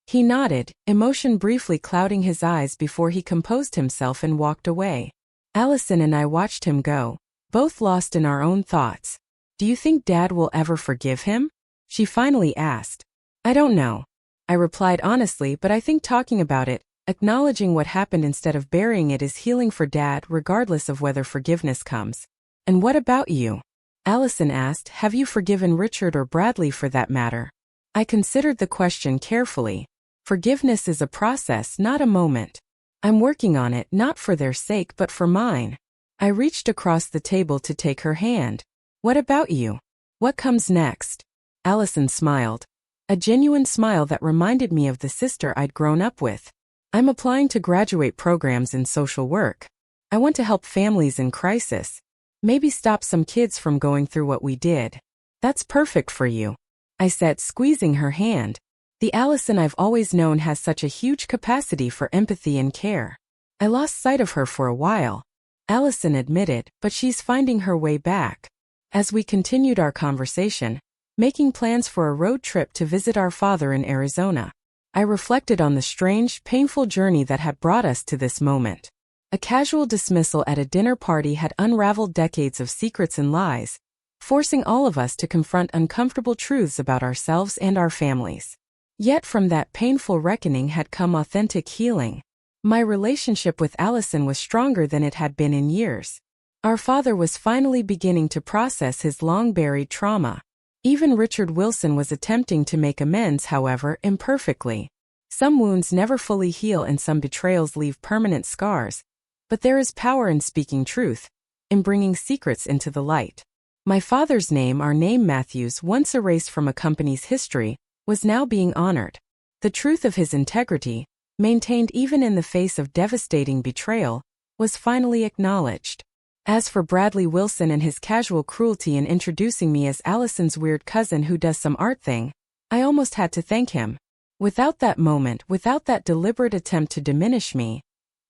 He nodded, emotion briefly clouding his eyes before he composed himself and walked away. Allison and I watched him go, both lost in our own thoughts. Do you think Dad will ever forgive him? She finally asked. I don't know. I replied honestly, but I think talking about it, acknowledging what happened instead of burying it, is healing for Dad, regardless of whether forgiveness comes. And what about you? Allison asked, have you forgiven Richard or Bradley for that matter? I considered the question carefully. Forgiveness is a process, not a moment. I'm working on it, not for their sake but for mine. I reached across the table to take her hand. What about you? What comes next? Allison smiled. A genuine smile that reminded me of the sister I'd grown up with. I'm applying to graduate programs in social work. I want to help families in crisis. Maybe stop some kids from going through what we did. That's perfect for you, I said, squeezing her hand. The Allison I've always known has such a huge capacity for empathy and care. I lost sight of her for a while, Allison admitted, but she's finding her way back. As we continued our conversation, making plans for a road trip to visit our father in Arizona, I reflected on the strange, painful journey that had brought us to this moment. A casual dismissal at a dinner party had unraveled decades of secrets and lies, forcing all of us to confront uncomfortable truths about ourselves and our families. Yet from that painful reckoning had come authentic healing. My relationship with Allison was stronger than it had been in years. Our father was finally beginning to process his long-buried trauma. Even Richard Wilson was attempting to make amends, however, imperfectly. Some wounds never fully heal and some betrayals leave permanent scars. But there is power in speaking truth, in bringing secrets into the light. My father's name, our name Matthews, once erased from a company's history, was now being honored. The truth of his integrity, maintained even in the face of devastating betrayal, was finally acknowledged. As for Bradley Wilson and his casual cruelty in introducing me as Allison's weird cousin who does some art thing, I almost had to thank him. Without that moment, without that deliberate attempt to diminish me,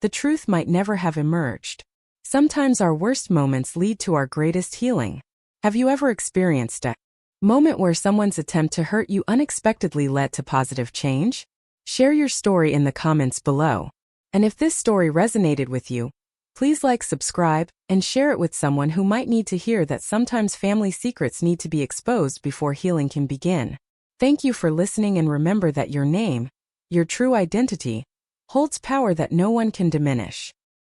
the truth might never have emerged. Sometimes our worst moments lead to our greatest healing. Have you ever experienced a moment where someone's attempt to hurt you unexpectedly led to positive change? Share your story in the comments below. And if this story resonated with you, please like, subscribe, and share it with someone who might need to hear that sometimes family secrets need to be exposed before healing can begin. Thank you for listening, and remember that your name, your true identity, holds power that no one can diminish.